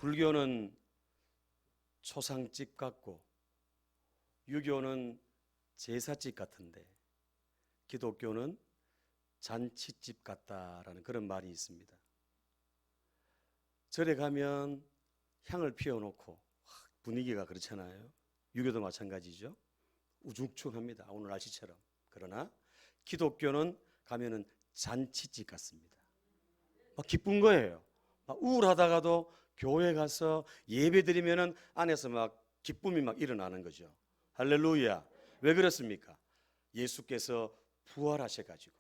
불교는 초상집 같고 유교는 제사집 같은데 기독교는 잔치집 같다라는 그런 말이 있습니다. 절에 가면 향을 피워놓고 분위기가 그렇잖아요. 유교도 마찬가지죠. 우중충합니다. 오늘 날씨처럼. 그러나 기독교는 가면은 잔치집 같습니다. 막 기쁜 거예요. 막 우울하다가도 교회 가서 예배 드리면은 안에서 막 기쁨이 막 일어나는 거죠. 할렐루야. 왜 그렇습니까? 예수께서 부활하셔가지고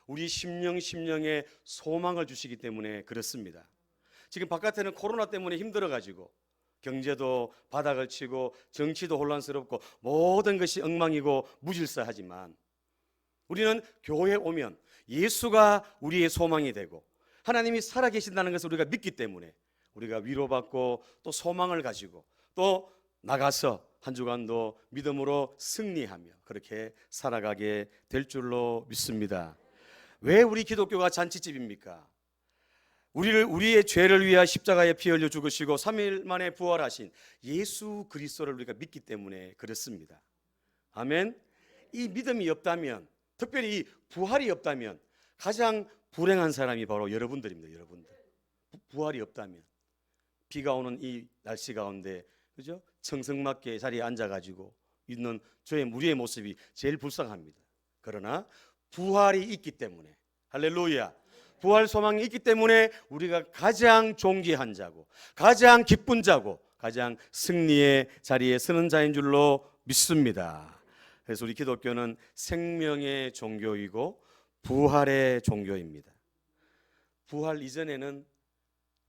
우리 심령에 소망을 주시기 때문에 그렇습니다. 지금 바깥에는 코로나 때문에 힘들어가지고 경제도 바닥을 치고 정치도 혼란스럽고 모든 것이 엉망이고 무질서하지만 우리는 교회에 오면 예수가 우리의 소망이 되고 하나님이 살아계신다는 것을 우리가 믿기 때문에 우리가 위로받고 또 소망을 가지고 또 나가서 한 주간도 믿음으로 승리하며 그렇게 살아가게 될 줄로 믿습니다. 왜 우리 기독교가 잔치집입니까? 우리의 죄를 위하여 십자가에 피 흘려 죽으시고 3일 만에 부활하신 예수 그리스도를 우리가 믿기 때문에 그렇습니다. 아멘. 이 믿음이 없다면, 특별히 이 부활이 없다면 가장 불행한 사람이 바로 여러분들입니다. 여러분들. 부활이 없다면 비가 오는 이 날씨 가운데 그죠? 청승맞게 자리에 앉아가지고 있는 우리의 모습이 제일 불쌍합니다. 그러나 부활이 있기 때문에 할렐루야. 부활 소망이 있기 때문에 우리가 가장 존귀한 자고 가장 기쁜 자고 가장 승리의 자리에 서는 자인 줄로 믿습니다. 그래서 우리 기독교는 생명의 종교이고 부활의 종교입니다. 부활 이전에는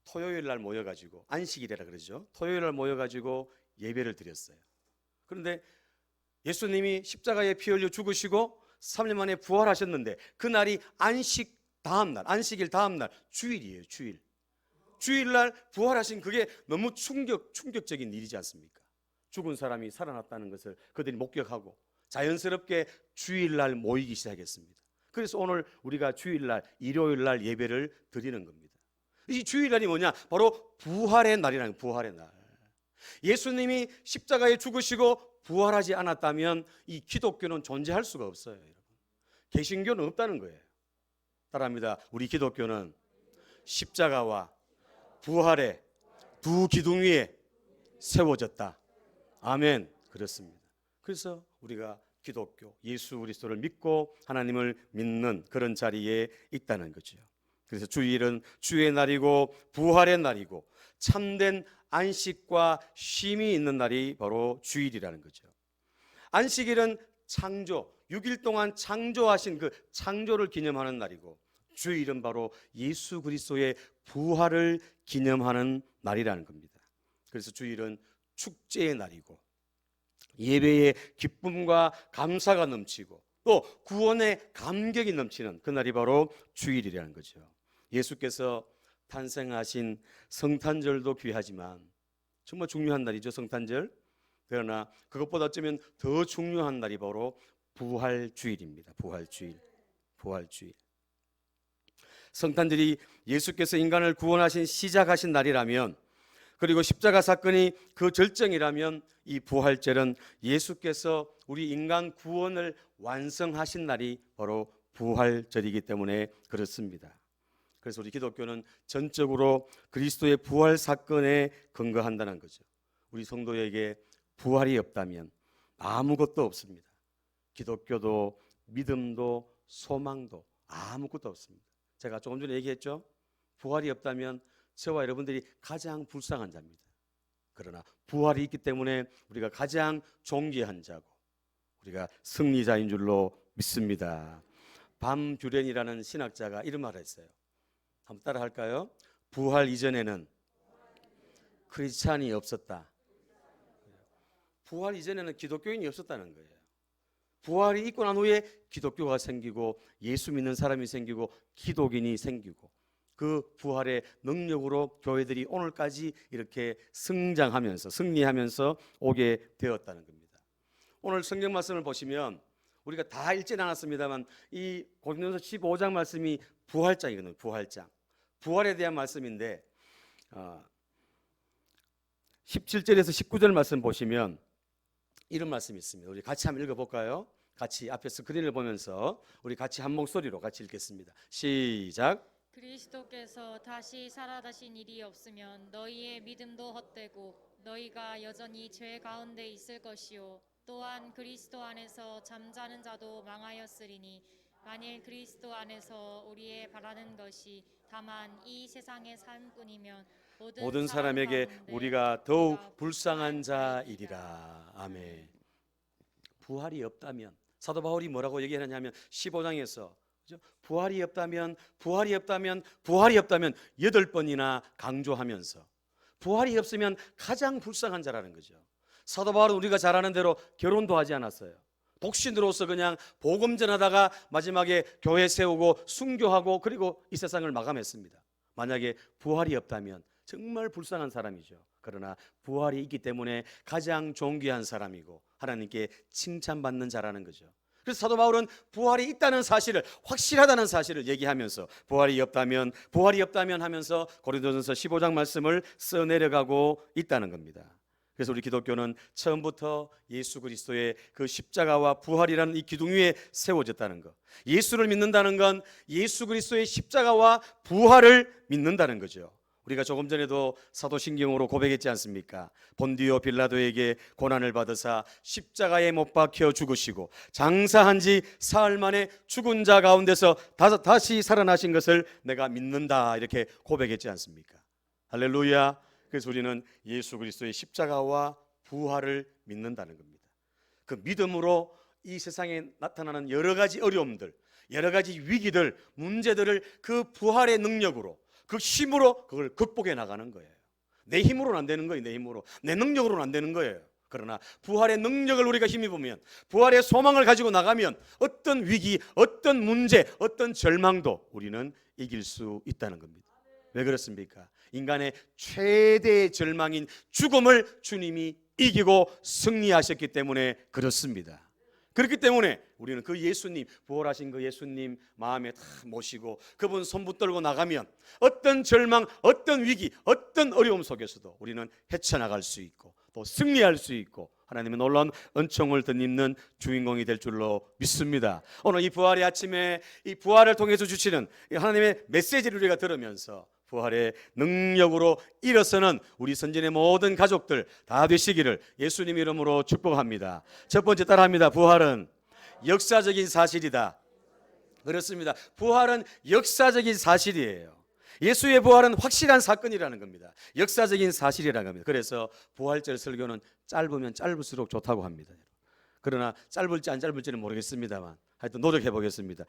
토요일 날 모여가지고 안식일이라 그러죠. 토요일 날 모여가지고 예배를 드렸어요. 그런데 예수님이 십자가에 피 흘려 죽으시고 3일 만에 부활하셨는데 그날이 안식일 다음 날 주일이에요. 주일날 부활하신 그게 너무 충격적인 일이지 않습니까? 죽은 사람이 살아났다는 것을 그들이 목격하고 자연스럽게 주일날 모이기 시작했습니다. 그래서 오늘 우리가 주일날 일요일날 예배를 드리는 겁니다. 이 주일날이 뭐냐? 바로 부활의 날이라는 거예요. 부활의 날. 예수님이 십자가에 죽으시고 부활하지 않았다면 이 기독교는 존재할 수가 없어요. 여러분. 개신교는 없다는 거예요. 따라합니다. 우리 기독교는 십자가와 부활의 두 기둥 위에 세워졌다. 아멘. 그렇습니다. 그래서 우리가 기독교, 예수 그리스도를 믿고 하나님을 믿는 그런 자리에 있다는 거죠. 그래서 주일은 주의 날이고 부활의 날이고 참된 안식과 쉼이 있는 날이 바로 주일이라는 거죠. 안식일은 창조, 6일 동안 창조하신 그 창조를 기념하는 날이고 주일은 바로 예수 그리스도의 부활을 기념하는 날이라는 겁니다. 그래서 주일은 축제의 날이고 예배의 기쁨과 감사가 넘치고 또 구원의 감격이 넘치는 그날이 바로 주일이라는 거죠. 예수께서 탄생하신 성탄절도 귀하지만 정말 중요한 날이죠. 성탄절. 그러나 그것보다 어쩌면 더 중요한 날이 바로 부활주일입니다. 부활주일. 성탄절이 예수께서 인간을 구원하신 시작하신 날이라면 그리고 십자가 사건이 그 절정이라면 이 부활절은 예수께서 우리 인간 구원을 완성하신 날이 바로 부활절이기 때문에 그렇습니다. 그래서 우리 기독교는 전적으로 그리스도의 부활 사건에 근거한다는 거죠. 우리 성도에게 부활이 없다면 아무것도 없습니다. 기독교도 믿음도 소망도 아무것도 없습니다. 제가 조금 전에 얘기했죠. 부활이 없다면 저와 여러분들이 가장 불쌍한 자입니다. 그러나 부활이 있기 때문에 우리가 가장 존귀한 자고 우리가 승리자인 줄로 믿습니다. 밤규련이라는 신학자가 이런 말을 했어요. 한번 따라 할까요? 부활 이전에는 크리스찬이 없었다. 부활 이전에는 기독교인이 없었다는 거예요. 부활이 있고 난 후에 기독교가 생기고 예수 믿는 사람이 생기고 기독인이 생기고 그 부활의 능력으로 교회들이 오늘까지 이렇게 성장하면서 승리하면서 오게 되었다는 겁니다. 오늘 성경 말씀을 보시면 우리가 다 읽지는 않았습니다만 이 고린도서 15장 말씀이 부활장이거든요. 부활장. 부활에 대한 말씀인데 17절에서 19절 말씀 보시면 이런 말씀이 있습니다. 우리 같이 한번 읽어볼까요? 같이 앞에 스크린을 보면서 우리 같이 한 목소리로 같이 읽겠습니다. 시작. 그리스도께서 다시 살아나신 일이 없으면 너희의 믿음도 헛되고 너희가 여전히 죄 가운데 있을 것이요 또한 그리스도 안에서 잠자는 자도 망하였으리니 만일 그리스도 안에서 우리의 바라는 것이 다만 이 세상의 삶뿐이면 모든 사람에게 우리가 더욱 불쌍한 자이리라. 아멘. 부활이 없다면 사도 바울이 뭐라고 얘기하냐면 15장에서 부활이 없다면 8번이나 강조하면서 부활이 없으면 가장 불쌍한 자라는 거죠. 사도 바울은 우리가 잘 아는 대로 결혼도 하지 않았어요. 독신으로서 그냥 복음 전하다가 마지막에 교회 세우고 순교하고 그리고 이 세상을 마감했습니다. 만약에 부활이 없다면 정말 불쌍한 사람이죠. 그러나 부활이 있기 때문에 가장 존귀한 사람이고 하나님께 칭찬받는 자라는 거죠. 그래서 사도 바울은 부활이 있다는 사실을, 확실하다는 사실을 얘기하면서 부활이 없다면 하면서 고린도전서 15장 말씀을 써내려가고 있다는 겁니다. 그래서 우리 기독교는 처음부터 예수 그리스도의 그 십자가와 부활이라는 이 기둥 위에 세워졌다는 것, 예수를 믿는다는 건 예수 그리스도의 십자가와 부활을 믿는다는 거죠. 우리가 조금 전에도 사도신경으로 고백했지 않습니까? 본디오 빌라도에게 고난을 받으사 십자가에 못 박혀 죽으시고 장사한 지 사흘 만에 죽은 자 가운데서 다시 살아나신 것을 내가 믿는다, 이렇게 고백했지 않습니까? 할렐루야. 그래서 우리는 예수 그리스도의 십자가와 부활을 믿는다는 겁니다. 그 믿음으로 이 세상에 나타나는 여러 가지 어려움들, 여러 가지 위기들, 문제들을 그 부활의 능력으로, 그 힘으로 그걸 극복해 나가는 거예요. 내 힘으로는 안 되는 거예요. 내 힘으로, 내 능력으로는 안 되는 거예요. 그러나 부활의 능력을 우리가 힘입으면, 부활의 소망을 가지고 나가면 어떤 위기, 어떤 문제, 어떤 절망도 우리는 이길 수 있다는 겁니다. 왜 그렇습니까? 인간의 최대의 절망인 죽음을 주님이 이기고 승리하셨기 때문에 그렇습니다. 그렇기 때문에 우리는 그 예수님, 부활하신 그 예수님 마음에 다 모시고 그분 손 붙들고 나가면 어떤 절망, 어떤 위기, 어떤 어려움 속에서도 우리는 헤쳐나갈 수 있고 또 승리할 수 있고 하나님의 놀라운 은총을 덧입는 주인공이 될 줄로 믿습니다. 오늘 이 부활의 아침에 이 부활을 통해서 주시는 하나님의 메시지를 우리가 들으면서 부활의 능력으로 일어서는 우리 선진의 모든 가족들 다 되시기를 예수님 이름으로 축복합니다. 첫 번째 따라합니다. 부활은 역사적인 사실이다. 그렇습니다. 부활은 역사적인 사실이에요. 예수의 부활은 확실한 사건이라는 겁니다. 역사적인 사실이라는 겁니다. 그래서 부활절 설교는 짧으면 짧을수록 좋다고 합니다. 그러나 짧을지 안 짧을지는 모르겠습니다만 하여튼 노력해 보겠습니다.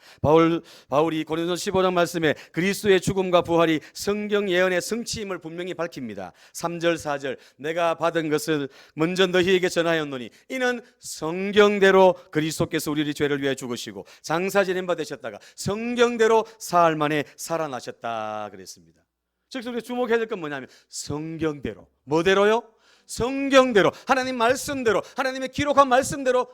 바울이 고린도서 15장 말씀에 그리스도의 죽음과 부활이 성경 예언의 성취임을 분명히 밝힙니다. 3절 4절 내가 받은 것을 먼저 너희에게 전하였노니 이는 성경대로 그리스도께서 우리의 죄를 위해 죽으시고 장사 지낸 바 되셨다가 성경대로 사흘 만에 살아나셨다 그랬습니다. 즉 우리가 주목해야 될 건 뭐냐면 성경대로. 뭐대로요? 성경대로, 하나님 말씀대로, 하나님의 기록한 말씀대로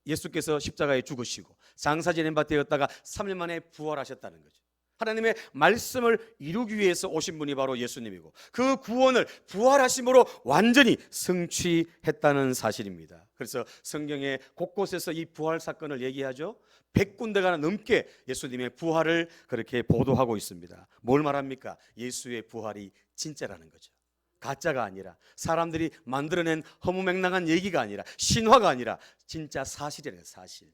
예수께서 십자가에 죽으시고 장사 지낸 바 되었다가 3일 만에 부활하셨다는 거죠. 하나님의 말씀을 이루기 위해서 오신 분이 바로 예수님이고 그 구원을 부활하심으로 완전히 성취했다는 사실입니다. 그래서 성경의 곳곳에서 이 부활 사건을 얘기하죠. 100군데가 넘게 예수님의 부활을 그렇게 보도하고 있습니다. 뭘 말합니까? 예수의 부활이 진짜라는 거죠. 가짜가 아니라 사람들이 만들어낸 허무맹랑한 얘기가 아니라 신화가 아니라 진짜 사실이래요. 사실.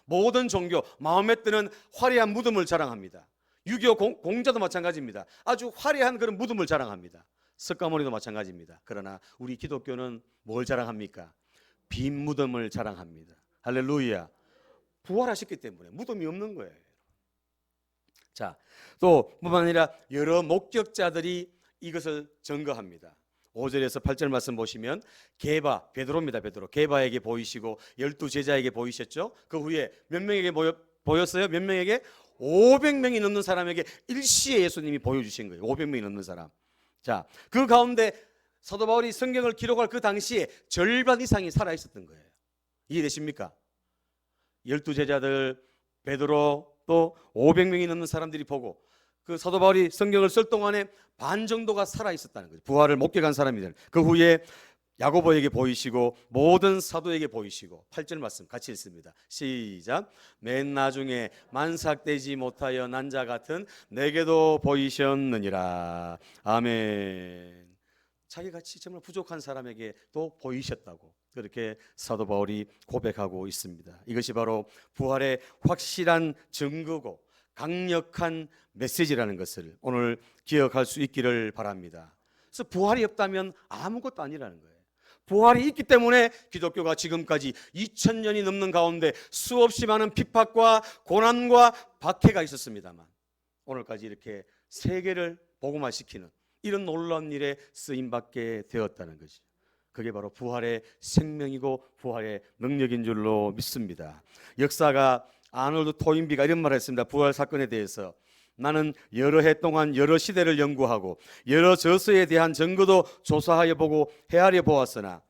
모든 종교 마음에 드는 화려한 무덤을 자랑합니다. 유교 공자도 마찬가지입니다. 아주 화려한 그런 무덤을 자랑합니다. 석가모니도 마찬가지입니다. 그러나 우리 기독교는 뭘 자랑합니까? 빈 무덤을 자랑합니다. 할렐루야. 부활하셨기 때문에 무덤이 없는 거예요. 자, 또 뿐만 아니라 여러 목격자들이 이것을 증거합니다. 5절에서 8절 말씀 보시면 베드로입니다. 베드로. 게바에게 보이시고 12제자에게 보이셨죠. 그 후에 몇 명에게 보였어요? 몇 명에게? 500명이 넘는 사람에게 일시에 예수님이 보여주신 거예요. 500명이 넘는 사람. 자, 그 가운데 사도 바울이 성경을 기록할 그 당시에 절반 이상이 살아있었던 거예요. 이해되십니까? 12제자들, 베드로 또 500명이 넘는 사람들이 보고 그 사도 바울이 성경을 쓸 동안에 반 정도가 살아 있었다는 거죠. 부활을 목격한 사람이들. 그 후에 야고보에게 보이시고 모든 사도에게 보이시고 8절 말씀 같이 읽습니다. 시작. 맨 나중에 만삭되지 못하여 난 자 같은 내게도 보이셨느니라. 아멘. 자기같이 정말 부족한 사람에게 또 보이셨다고 그렇게 사도 바울이 고백하고 있습니다. 이것이 바로 부활의 확실한 증거고 강력한 메시지라는 것을 오늘 기억할 수 있기를 바랍니다. 그래서 부활이 없다면 아무것도 아니라는 거예요. 부활이 있기 때문에 기독교가 지금까지 2000년이 넘는 가운데 수없이 많은 핍박과 고난과 박해가 있었습니다만 오늘까지 이렇게 세계를 복음화시키는 이런 놀라운 일에 쓰임받게 되었다는 것이죠. 그게 바로 부활의 생명이고 부활의 능력인 줄로 믿습니다. 역사가 아놀드 토인비가 이런 말을 했습니다. 부활 사건에 대해서 나는 여러 해 동안 여러 시대를 연구하고 여러 저서에 대한 증거도 조사하여 보고 헤아려 보았으나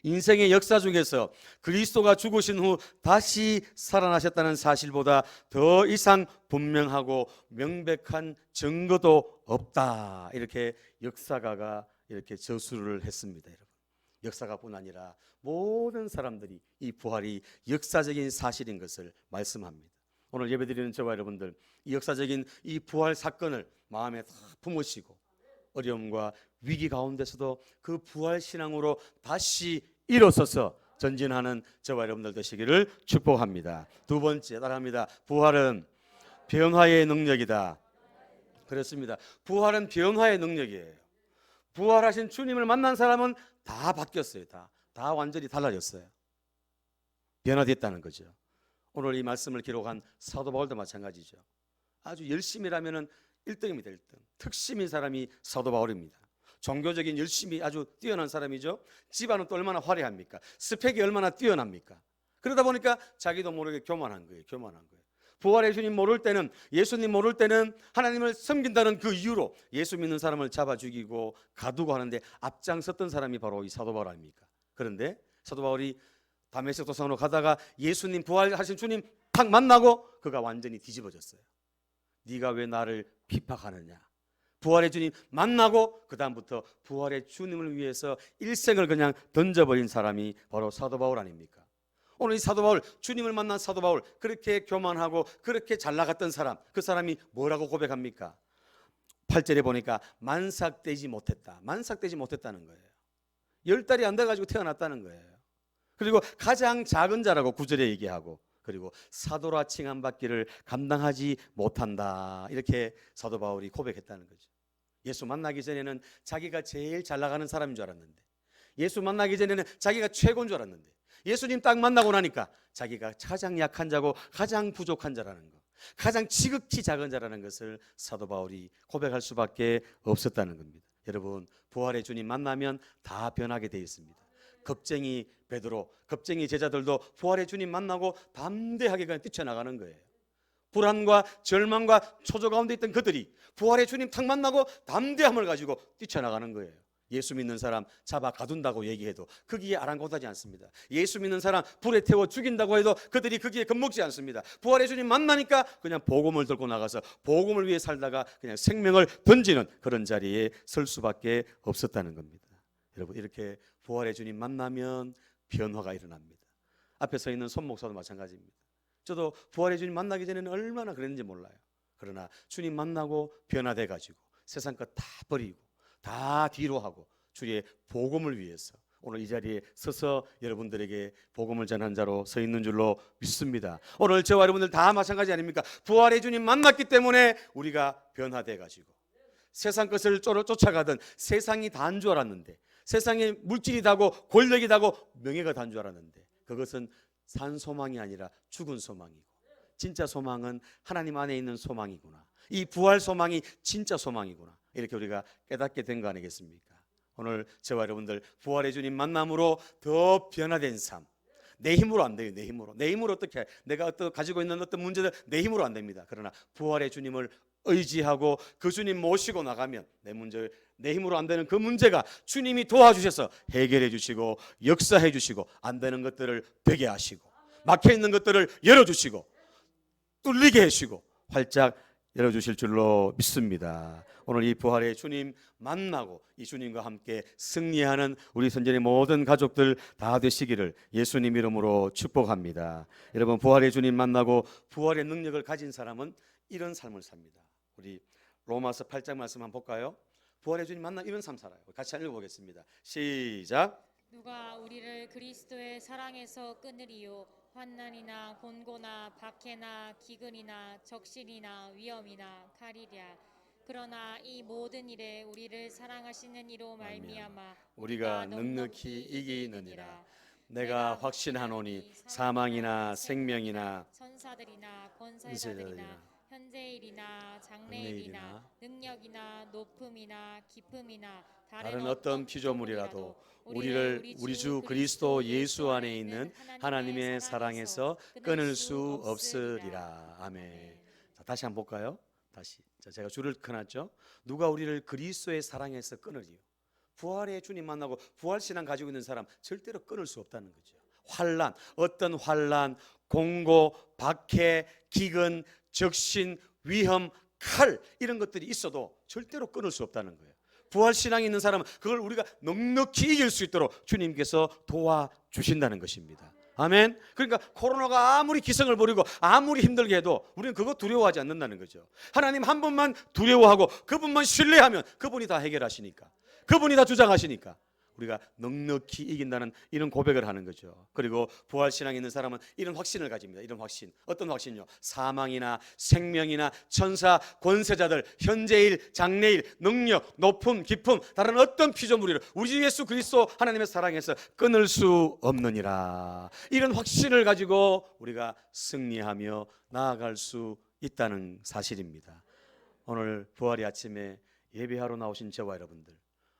인생의 역사 중에서 그리스도가 죽으신 후 다시 살아나셨다는 사실보다 더 이상 분명하고 명백한 증거도 없다. 이렇게 역사가가 이렇게 저술을 했습니다. 여러분, 역사가뿐 아니라 모든 사람들이 이 부활이 역사적인 사실인 것을 말씀합니다. 오늘 예배드리는 저와 여러분들 이 역사적인 이 부활 사건을 마음에 다 품으시고 어려움과 위기 가운데서도 그 부활 신앙으로 다시 일어서서 전진하는 저와 여러분들 되시기를 축복합니다. 두 번째 따라합니다. 부활은 변화의 능력이다. 그렇습니다. 부활은 변화의 능력이에요. 부활하신 주님을 만난 사람은 다 바뀌었어요. 다 완전히 달라졌어요. 변화됐다는 거죠. 오늘 이 말씀을 기록한 사도 바울도 마찬가지죠. 아주 열심히라면은 1등입니다. 1등. 특심인 사람이 사도 바울입니다. 종교적인 열심히 아주 뛰어난 사람이죠. 집안은 또 얼마나 화려합니까? 스펙이 얼마나 뛰어납니까? 그러다 보니까 자기도 모르게 교만한 거예요. 부활의 주님 모를 때는, 예수님 모를 때는 하나님을 섬긴다는 그 이유로 예수 믿는 사람을 잡아 죽이고 가두고 하는데 앞장섰던 사람이 바로 이 사도 바울 아닙니까? 그런데 사도 바울이 다메섹 도상으로 가다가 예수님, 부활하신 주님 딱 만나고 그가 완전히 뒤집어졌어요. 네가 왜 나를 비판하느냐? 부활의 주님 만나고 그 다음부터 부활의 주님을 위해서 일생을 그냥 던져버린 사람이 바로 사도 바울 아닙니까? 오늘 이 사도 바울, 주님을 만난 사도 바울, 그렇게 교만하고 그렇게 잘 나갔던 사람, 그 사람이 뭐라고 고백합니까? 8절에 보니까 만삭되지 못했다는 거예요. 10달이 안 돼가지고 태어났다는 거예요. 그리고 가장 작은 자라고 9절에 얘기하고, 그리고 사도라 칭함받기를 감당하지 못한다, 이렇게 사도 바울이 고백했다는 거죠. 예수 만나기 전에는 자기가 제일 잘 나가는 사람인 줄 알았는데, 예수 만나기 전에는 자기가 최고인 줄 알았는데, 예수님 딱 만나고 나니까 자기가 가장 약한 자고 가장 부족한 자라는 것, 가장 지극히 작은 자라는 것을 사도 바울이 고백할 수밖에 없었다는 겁니다. 여러분, 부활의 주님 만나면 다 변하게 되어 있습니다. 겁쟁이 베드로, 겁쟁이 제자들도 부활의 주님 만나고 담대하게 그냥 뛰쳐나가는 거예요. 불안과 절망과 초조 가운데 있던 그들이 부활의 주님 탁 만나고 담대함을 가지고 뛰쳐나가는 거예요. 예수 믿는 사람 잡아 가둔다고 얘기해도 거기에 아랑곳하지 않습니다. 예수 믿는 사람 불에 태워 죽인다고 해도 그들이 거기에 겁먹지 않습니다. 부활의 주님 만나니까 그냥 복음을 들고 나가서 복음을 위해 살다가 그냥 생명을 던지는 그런 자리에 설 수밖에 없었다는 겁니다. 여러분, 이렇게 부활의 주님 만나면 변화가 일어납니다. 앞에 서 있는 손 목사도 마찬가지입니다. 저도 부활의 주님 만나기 전에는 얼마나 그랬는지 몰라요. 그러나 주님 만나고 변화돼가지고 세상 것 다 버리고 다 뒤로 하고 주의 복음을 위해서 오늘 이 자리에 서서 여러분들에게 복음을 전한 자로 서 있는 줄로 믿습니다. 오늘 저와 여러분들 다 마찬가지 아닙니까? 부활의 주님 만났기 때문에 우리가 변화돼가지고 세상 것을 쫓아가던, 세상이 다인 줄 알았는데, 세상에 물질이 다고 권력이 다고 명예가 다인 줄 알았는데, 그것은 산 소망이 아니라 죽은 소망이고, 진짜 소망은 하나님 안에 있는 소망이구나, 이 부활 소망이 진짜 소망이구나, 이렇게 우리가 깨닫게 된 거 아니겠습니까? 오늘 저와 여러분들 부활의 주님 만남으로 더 변화된 삶. 내 힘으로 안 돼요. 내 힘으로 어떻게 해? 내가 가지고 있는 어떤 문제들 내 힘으로 안 됩니다. 그러나 부활의 주님을 의지하고 그 주님 모시고 나가면 내 힘으로 안 되는 그 문제가 주님이 도와주셔서 해결해 주시고 역사해 주시고, 안 되는 것들을 되게 하시고 막혀 있는 것들을 열어주시고 뚫리게 해주시고 활짝 열어주실 줄로 믿습니다. 오늘 이 부활의 주님 만나고 이 주님과 함께 승리하는 우리 선전의 모든 가족들 다 되시기를 예수님 이름으로 축복합니다. 여러분, 부활의 주님 만나고 부활의 능력을 가진 사람은 이런 삶을 삽니다. 우리 로마서 8장 말씀 한번 볼까요? 부활의 주님 만나 이런 삶 살아요. 같이 읽어보겠습니다. 시작. 누가 우리를 그리스도의 사랑에서 끊으리요? 환난이나 곤고나 박해나 기근이나 적신이나 위험이나 칼이랴. 그러나 이 모든 일에 우리를 사랑하시는 이로 말미암아 우리가 넉넉히 이기느니라. 내가 확신하노니 사망이나 생명이나 천사들이나 권세자들이나 현재일이나 장래일이나 능력이나 높음이나 깊음이나 다른 어떤 피조물이라도 우리를 우리 주 그리스도 예수 안에 있는 하나님의 사랑에서 끊을 수 없으리라. 아멘. 자, 다시 한번 볼까요? 다시. 자, 제가 줄을 켜놨죠. 누가 우리를 그리스도의 사랑에서 끊으리요? 부활의 주님 만나고 부활 신앙 가지고 있는 사람 절대로 끊을 수 없다는 거죠. 환난, 어떤 환난, 공고, 박해, 기근, 적신, 위험, 칼 이런 것들이 있어도 절대로 끊을 수 없다는 거예요. 부활 신앙이 있는 사람은 그걸 우리가 넉넉히 이길 수 있도록 주님께서 도와주신다는 것입니다. 아멘. 그러니까 코로나가 아무리 기승을 부리고 아무리 힘들게 해도 우리는 그거 두려워하지 않는다는 거죠. 하나님 한 분만 두려워하고 그분만 신뢰하면 그분이 다 해결하시니까, 그분이 다 주장하시니까 우리가 넉넉히 이긴다는 이런 고백을 하는 거죠. 그리고 부활신앙이 있는 사람은 이런 확신을 가집니다. 이런 확신. 어떤 확신요? 사망이나 생명이나 천사, 권세자들, 현재일, 장래일, 능력, 높음, 깊음, 다른 어떤 피조물이를 우리 주 예수 그리스도 하나님의 사랑에서 끊을 수 없느니라. 이런 확신을 가지고 우리가 승리하며 나아갈 수 있다는 사실입니다. 오늘 부활의 아침에 예배하러 나오신 저와 여러분들,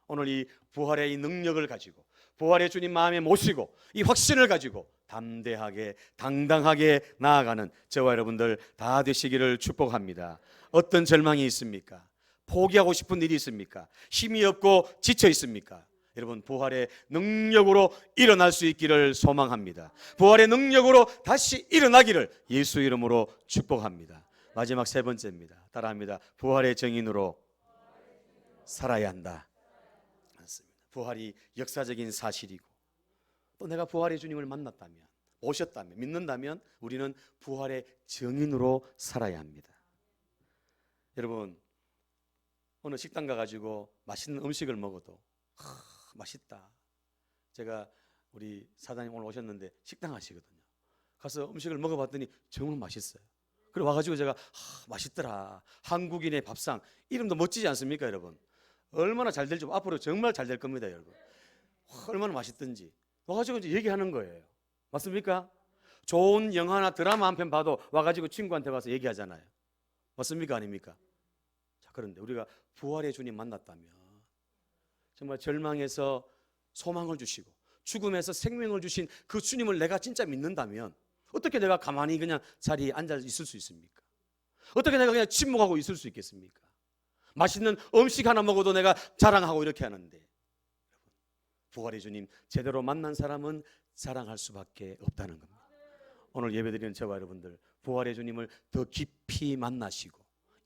오늘 이 부활의 이 능력을 가지고 부활의 주님 마음에 모시고 이 확신을 가지고 담대하게 당당하게 나아가는 저와 여러분들 다 되시기를 축복합니다. 어떤 절망이 있습니까? 포기하고 싶은 일이 있습니까? 힘이 없고 지쳐 있습니까? 여러분, 부활의 능력으로 일어날 수 있기를 소망합니다. 부활의 능력으로 다시 일어나기를 예수 이름으로 축복합니다. 마지막 세 번째입니다. 따라합니다. 부활의 정인으로 살아야 한다. 부활이 역사적인 사실이고 또 내가 부활의 주님을 만났다면, 오셨다면, 믿는다면 우리는 부활의 증인으로 살아야 합니다. 여러분, 어느 식당 가가지고 맛있는 음식을 먹어도 맛있다. 제가 우리 사장님 오늘 오셨는데 식당 하시거든요. 가서 음식을 먹어봤더니 정말 맛있어요. 그리고 와가지고 제가 맛있더라. 한국인의 밥상, 이름도 멋지지 않습니까, 여러분? 얼마나 잘 될지 앞으로 정말 잘 될 겁니다, 여러분. 얼마나 맛있든지 와가지고 이제 얘기하는 거예요. 맞습니까? 좋은 영화나 드라마 한 편 봐도 와가지고 친구한테 와서 얘기하잖아요. 맞습니까, 아닙니까? 자, 그런데 우리가 부활의 주님 만났다면 정말 절망에서 소망을 주시고 죽음에서 생명을 주신 그 주님을 내가 진짜 믿는다면 어떻게 내가 가만히 그냥 자리에 앉아 있을 수 있습니까? 어떻게 내가 그냥 침묵하고 있을 수 있겠습니까? 맛있는 음식 하나 먹어도 내가 자랑하고 이렇게 하는데, 부활의 주님 제대로 만난 사람은 자랑할 수밖에 없다는 겁니다. 오늘 예배드리는 저와 여러분들, 부활의 주님을 더 깊이 만나시고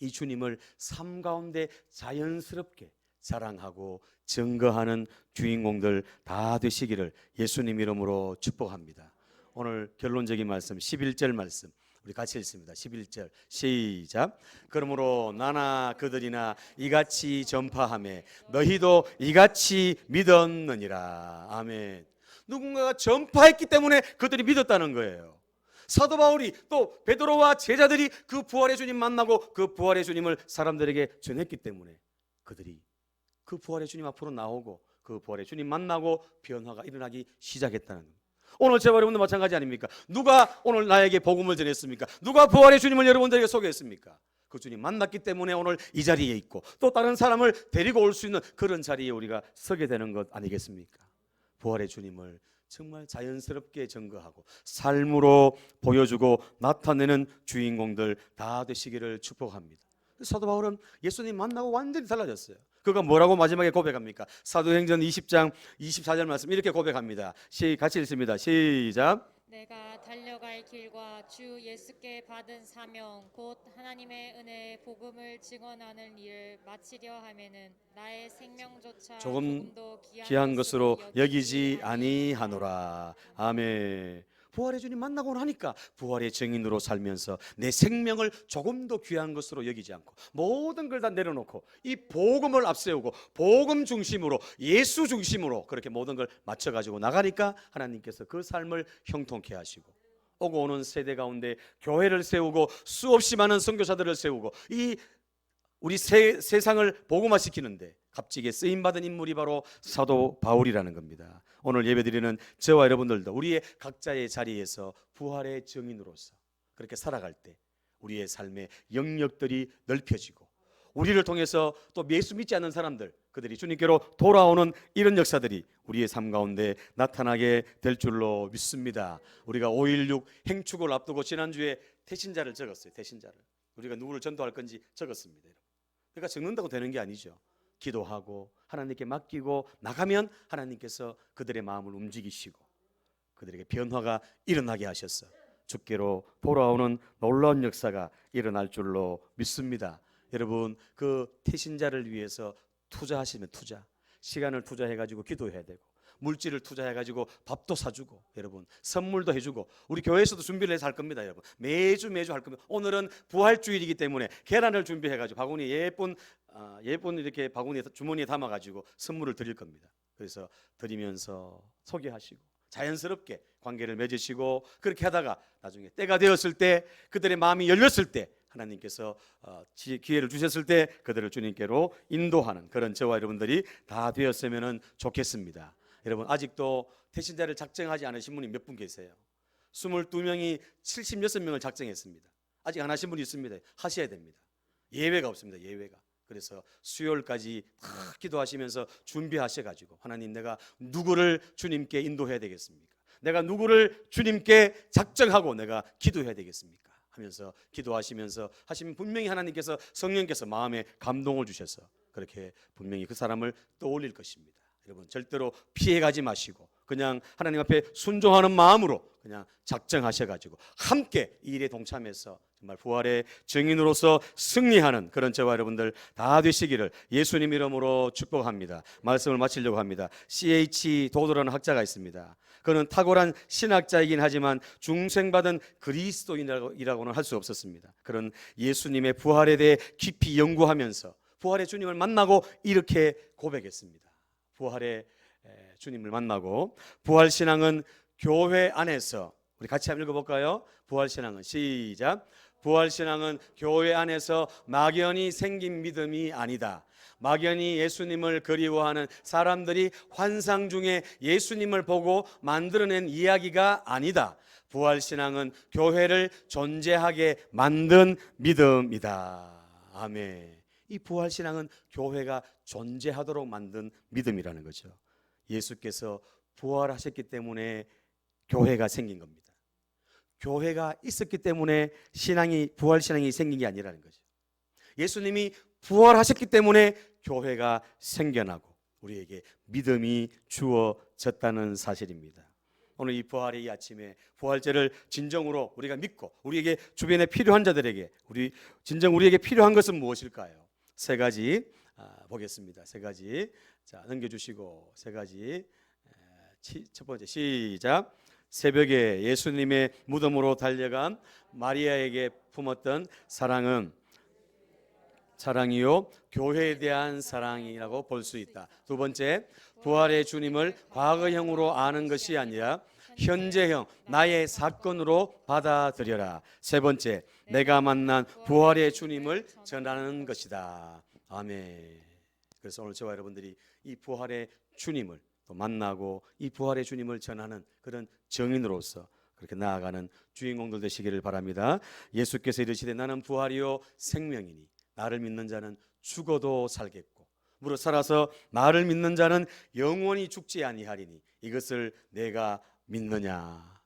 이 주님을 삶 가운데 자연스럽게 자랑하고 증거하는 주인공들 다 되시기를 예수님 이름으로 축복합니다. 오늘 결론적인 말씀 11절 말씀 우리 같이 읽습니다. 11절 시작. 그러므로 나나 그들이나 이같이 전파하매 너희도 이같이 믿었느니라. 아멘. 누군가가 전파했기 때문에 그들이 믿었다는 거예요. 사도 바울이 또 베드로와 제자들이 그 부활의 주님 만나고 그 부활의 주님을 사람들에게 전했기 때문에 그들이 그 부활의 주님 앞으로 나오고 그 부활의 주님 만나고 변화가 일어나기 시작했다는 겁니다. 오늘 저와 여러분도 마찬가지 아닙니까? 누가 오늘 나에게 복음을 전했습니까? 누가 부활의 주님을 여러분들에게 소개했습니까? 그 주님 만났기 때문에 오늘 이 자리에 있고 또 다른 사람을 데리고 올 수 있는 그런 자리에 우리가 서게 되는 것 아니겠습니까? 부활의 주님을 정말 자연스럽게 증거하고 삶으로 보여주고 나타내는 주인공들 다 되시기를 축복합니다. 사도 바울은 예수님 만나고 완전히 달라졌어요. 그가 뭐라고 마지막에 고백합니까? 사도행전 20장 24절 말씀 이렇게 고백합니다. 같이 읽습니다. 시작. 내가 달려갈 길과 주 예수께 받은 사명 곧 하나님의 은혜의 복음을 증언하는 일을 마치려 하면은 나의 생명조차 조금 조금도 귀한 것으로 여기지 아니하노라. 아멘. 부활의 주님 만나고 나니까 부활의 증인으로 살면서 내 생명을 조금도 귀한 것으로 여기지 않고 모든 걸 다 내려놓고 이 복음을 앞세우고 복음 중심으로 예수 중심으로 그렇게 모든 걸 맞춰가지고 나가니까 하나님께서 그 삶을 형통케 하시고 오고 오는 세대 가운데 교회를 세우고 수없이 많은 선교사들을 세우고 이 우리 세상을 복음화시키는데 값지게 쓰임받은 인물이 바로 사도 바울이라는 겁니다. 오늘 예배드리는 저와 여러분들도 우리의 각자의 자리에서 부활의 증인으로서 그렇게 살아갈 때 우리의 삶의 영역들이 넓혀지고 우리를 통해서 또 예수 믿지 않는 사람들 그들이 주님께로 돌아오는 이런 역사들이 우리의 삶 가운데 나타나게 될 줄로 믿습니다. 우리가 5.16 행축을 앞두고 지난주에 태신자를 적었어요. 태신자를 우리가 누구를 전도할 건지 적었습니다. 그러니까 적는다고 되는 게 아니죠. 기도하고 하나님께 맡기고 나가면 하나님께서 그들의 마음을 움직이시고 그들에게 변화가 일어나게 하셨어. 주께로 돌아오는 놀라운 역사가 일어날 줄로 믿습니다. 여러분 그 태신자를 위해서 투자하시면 시간을 투자해가지고 기도해야 되고 물질을 투자해가지고 밥도 사주고 여러분 선물도 해주고 우리 교회에서도 준비를 해서 할 겁니다. 여러분 매주 할 겁니다. 오늘은 부활주일이기 때문에 계란을 준비해가지고 바구니 예쁜 이렇게 바구니에 주머니에 담아가지고 선물을 드릴 겁니다. 그래서 드리면서 소개하시고 자연스럽게 관계를 맺으시고 그렇게 하다가 나중에 때가 되었을 때 그들의 마음이 열렸을 때 하나님께서 기회를 주셨을 때 그들을 주님께로 인도하는 그런 저와 여러분들이 다 되었으면 좋겠습니다. 여러분 아직도 태신자를 작정하지 않으신 분이 몇 분 계세요. 22명이 76명을 작정했습니다. 아직 안 하신 분이 있습니다. 하셔야 됩니다. 예외가 없습니다. 예외가. 그래서 수요일까지 다 기도하시면서 준비하셔가지고 하나님 내가 누구를 주님께 인도해야 되겠습니까? 내가 누구를 주님께 작정하고 내가 기도해야 되겠습니까? 하면서 기도하시면서 하시면 분명히 하나님께서 성령께서 마음에 감동을 주셔서 그렇게 분명히 그 사람을 떠올릴 것입니다. 여러분 절대로 피해가지 마시고 그냥 하나님 앞에 순종하는 마음으로 그냥 작정하셔가지고 함께 이 일에 동참해서 정말 부활의 증인으로서 승리하는 그런 저와 여러분들 다 되시기를 예수님 이름으로 축복합니다. 말씀을 마치려고 합니다. C.H. 도도라는 학자가 있습니다. 그는 탁월한 신학자이긴 하지만 중생받은 그리스도인이라고는 할 수 없었습니다. 그런 예수님의 부활에 대해 깊이 연구하면서 부활의 주님을 만나고 이렇게 고백했습니다. 부활의 주님을 만나고 부활신앙은 교회 안에서 우리 같이 한번 읽어볼까요? 부활신앙은 시작. 부활신앙은 교회 안에서 막연히 생긴 믿음이 아니다. 막연히 예수님을 그리워하는 사람들이 환상 중에 예수님을 보고 만들어낸 이야기가 아니다. 부활신앙은 교회를 존재하게 만든 믿음이다. 아멘. 이 부활신앙은 교회가 존재하도록 만든 믿음이라는 거죠. 예수께서 부활하셨기 때문에 교회가 생긴 겁니다. 교회가 있었기 때문에 부활신앙이 생긴 게 아니라는 거죠. 예수님이 부활하셨기 때문에 교회가 생겨나고 우리에게 믿음이 주어졌다는 사실입니다. 오늘 이 부활의 이 아침에 부활절을 진정으로 우리가 믿고 우리에게 주변에 필요한 자들에게 진정 우리에게 필요한 것은 무엇일까요? 세 가지 보겠습니다. 세 가지 자 넘겨주시고 세 가지 첫 번째 시작. 새벽에 예수님의 무덤으로 달려간 마리아에게 품었던 사랑이요 교회에 대한 사랑이라고 볼 수 있다. 두 번째 부활의 주님을 과거형으로 아는 것이 아니라 현재형 나의 사건으로 받아들여라. 세 번째 내가 만난 부활의 주님을 전하는 것이다. 아멘. 그래서 오늘 저와 여러분들이 이 부활의 주님을 또 만나고 이 부활의 주님을 전하는 그런 증인으로서 그렇게 나아가는 주인공들 되시기를 바랍니다. 예수께서 이르시되 나는 부활이요 생명이니 나를 믿는 자는 죽어도 살겠고 무릇 살아서 나를 믿는 자는 영원히 죽지 아니하리니 이것을 내가 믿느냐.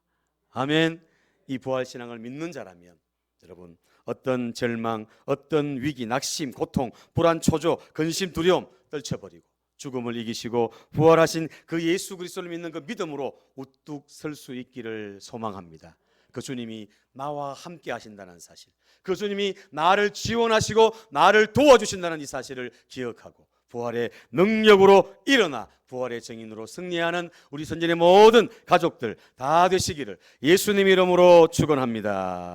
아멘. 이 부활신앙을 믿는 자라면 여러분 어떤 절망, 어떤 위기, 낙심, 고통, 불안, 초조, 근심, 두려움 떨쳐버리고 죽음을 이기시고 부활하신 그 예수 그리스도를 믿는 그 믿음으로 우뚝 설 수 있기를 소망합니다. 그 주님이 나와 함께 하신다는 사실, 그 주님이 나를 지원하시고 나를 도와주신다는 이 사실을 기억하고 부활의 능력으로 일어나 부활의 증인으로 승리하는 우리 선진의 모든 가족들 다 되시기를 예수님 이름으로 축원합니다.